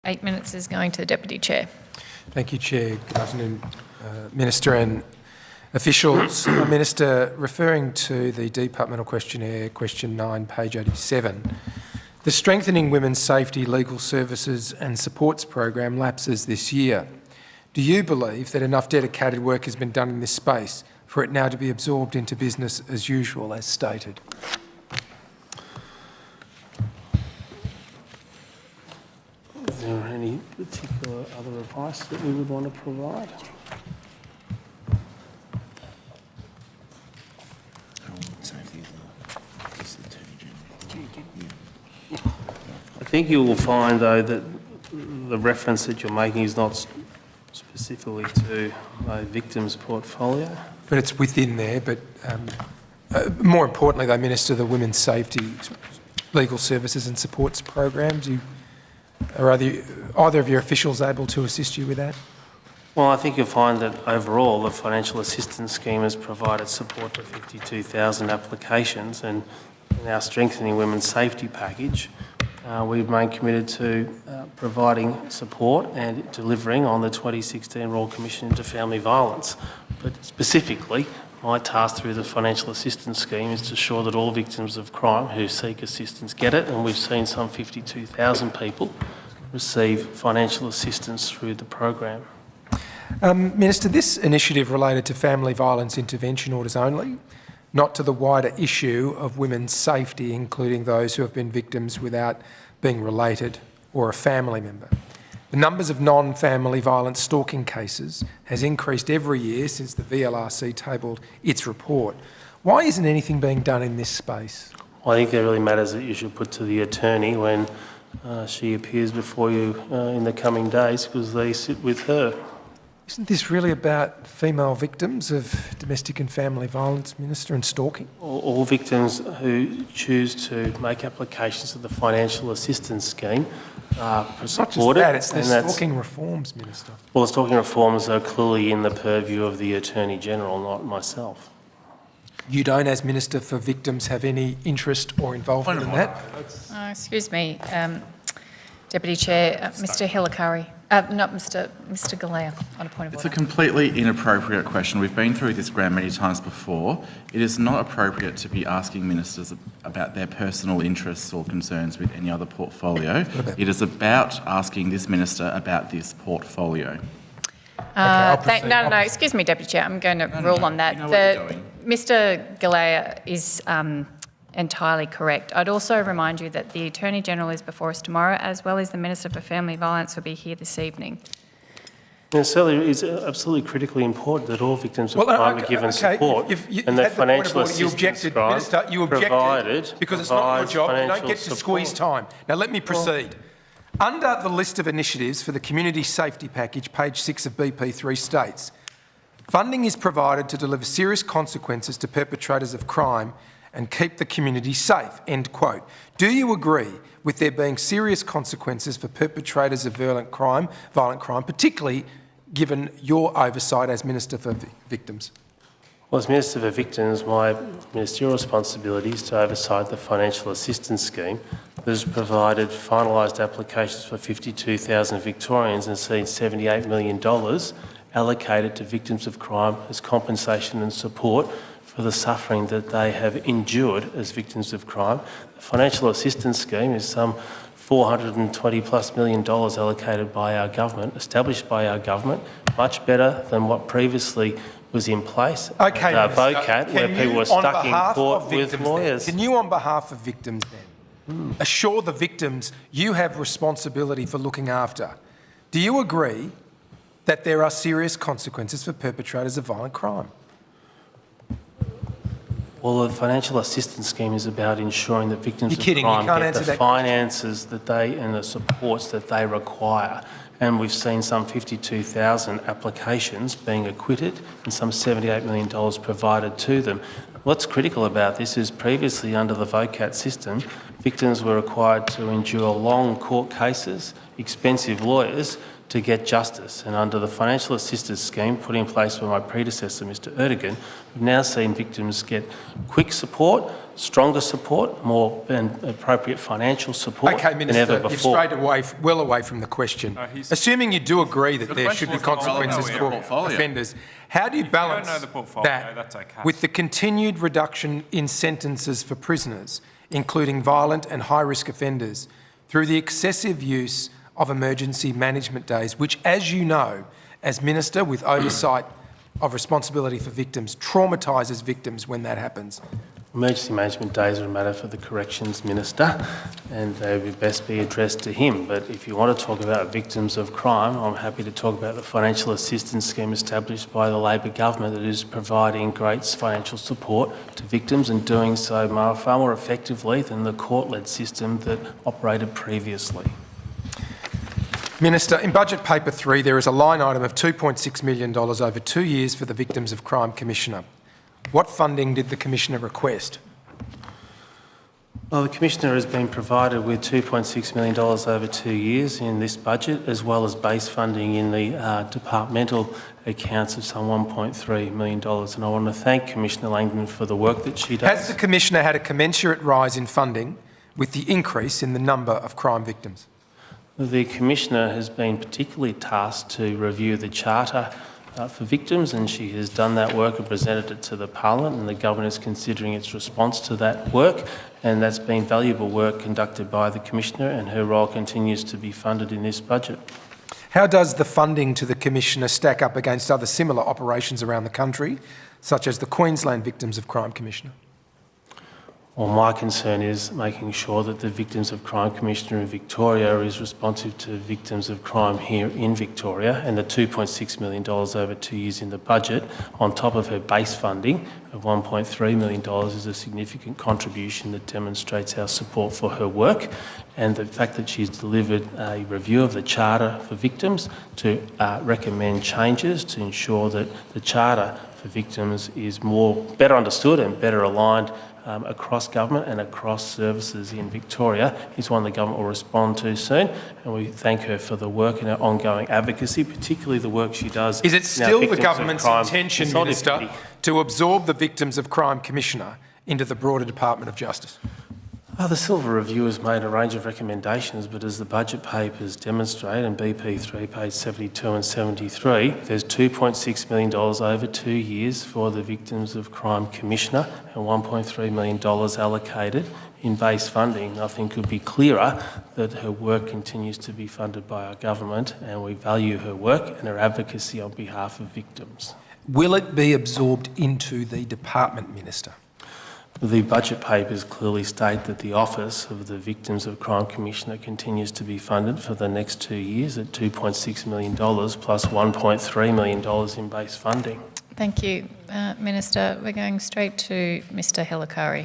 8 minutes is going to the Deputy Chair. Thank you, Chair. Good afternoon, Minister and officials. Minister, referring to the departmental questionnaire, question 9, page 87, the Strengthening Women's Safety, Legal Services and Supports program lapses this year. Do you believe that enough dedicated work has been done in this space for it now to be absorbed into business as usual, as stated? Is there any particular other advice that we would want to provide? I think you will find, though, that the reference that you're making is not specifically to a victim's portfolio. But it's within there. But more importantly, though, Minister, the Women's Safety, Legal Services and Supports programs, are either of your officials able to assist you with that? Well, I think you'll find that overall the financial assistance scheme has provided support to 52,000 applications, and in our Strengthening Women's Safety package, we remain committed to providing support and delivering on the 2016 Royal Commission into Family Violence. But specifically, my task through the financial assistance scheme is to ensure that all victims of crime who seek assistance get it, and we've seen some 52,000 people receive financial assistance through the program. Minister, this initiative related to family violence intervention orders only, not to the wider issue of women's safety, including those who have been victims without being related or a family member. The numbers of non-family violence stalking cases has increased every year since the VLRC tabled its report. Why isn't anything being done in this space? Well, I think it really matters that you should put to the attorney when she appears before you in the coming days, because they sit with her. Isn't this really about female victims of domestic and family violence, Minister, and stalking? All victims who choose to make applications to the financial assistance scheme are supported. Not just that, it's the stalking reforms, Minister. Well, the stalking reforms are clearly in the purview of the Attorney-General, not myself. You don't, as Minister for Victims, have any interest or involvement in that? Excuse me, Deputy Chair, Mr Hilakari. Not Mr Galea, on a point of order. It's a completely inappropriate question. We've been through this ground many times before. It is not appropriate to be asking ministers about their personal interests or concerns with any other portfolio. It is about asking this minister about this portfolio. No, excuse me, Deputy Chair, I'm going to rule on that. You know what you're doing. Mr Galea is entirely correct. I'd also remind you that the Attorney-General is before us tomorrow, as well as the Minister for Family Violence will be here this evening. And certainly it's absolutely critically important that all victims of crime are given support, and that financial assistance provided because it's not your job. You don't get to squeeze time. Now let me proceed. Under the list of initiatives for the Community Safety Package, page 6 of BP3 states, funding is provided to deliver serious consequences to perpetrators of crime and keep the community safe, end quote. Do you agree with there being serious consequences for perpetrators of violent crime, particularly given your oversight as Minister for Victims? Well, as Minister for Victims, my ministerial responsibility is to oversight the financial assistance scheme that has provided finalised applications for 52,000 Victorians and seen $78 million allocated to victims of crime as compensation and support for the suffering that they have endured as victims of crime. The financial assistance scheme is some $420+ million allocated by our government, established by our government, much better than what previously was in place. Okay, VOCAT, where people were stuck in court with lawyers. Can you, on behalf of victims then, assure the victims you have responsibility for looking after? Do you agree that there are serious consequences for perpetrators of violent crime? Well, the financial assistance scheme is about ensuring that victims of crime get the finances that and the supports that they require. And we've seen some 52,000 applications being acquitted and some $78 million provided to them. What's critical about this is previously under the VOCAT system, victims were required to endure long court cases expensive lawyers to get justice. And under the financial assistance scheme put in place by my predecessor, Mr Erdogan, we've now seen victims get quick support, stronger support, more and appropriate financial support Okay, than ever Minister, you've before. strayed well away from the question. Assuming you do agree that there should be consequences for offenders, how do you balance that with the continued reduction in sentences for prisoners, including violent and high-risk offenders, through the excessive use of emergency management days, which, as you know, as Minister with oversight of responsibility for victims, traumatises victims when that happens? Emergency management days are a matter for the Corrections Minister, and they would best be addressed to him. But if you want to talk about victims of crime, I'm happy to talk about the financial assistance scheme established by the Labor government that is providing great financial support to victims and doing so far more effectively than the court-led system that operated previously. Minister, in Budget Paper 3, there is a line item of $2.6 million over 2 years for the Victims of Crime Commissioner. What funding did the Commissioner request? Well, the Commissioner has been provided with $2.6 million over 2 years in this budget, as well as base funding in the departmental accounts of some $1.3 million. And I want to thank Commissioner Langdon for the work that she does. Has the Commissioner had a commensurate rise in funding with the increase in the number of crime victims? The Commissioner has been particularly tasked to review the Charter for victims, and she has done that work and presented it to the Parliament, and the Government is considering its response to that work, and that's been valuable work conducted by the Commissioner, and her role continues to be funded in this budget. How does the funding to the Commissioner stack up against other similar operations around the country, such as the Queensland Victims of Crime Commissioner? Well, my concern is making sure that the Victims of Crime Commissioner in Victoria is responsive to victims of crime here in Victoria, and the $2.6 million over 2 years in the budget, on top of her base funding of $1.3 million, is a significant contribution that demonstrates our support for her work, and the fact that she's delivered a review of the Charter for victims to recommend changes to ensure that the Charter for victims is better understood and better aligned across government and across services in Victoria is one the government will respond to soon, and we thank her for the work and her ongoing advocacy, particularly the work she does. Is it still the government's intention, Minister, to absorb the Victims of Crime Commissioner into the broader Department of Justice? The Silver Review has made a range of recommendations, but as the budget papers demonstrate, in BP3, page 72 and 73, there's $2.6 million over 2 years for the Victims of Crime Commissioner and $1.3 million allocated in base funding. Nothing could be clearer that her work continues to be funded by our government, and we value her work and her advocacy on behalf of victims. Will it be absorbed into the department, Minister? The budget papers clearly state that the Office of the Victims of Crime Commissioner continues to be funded for the next 2 years at $2.6 million plus $1.3 million in base funding. Thank you, Minister. We're going straight to Mr Hilakari.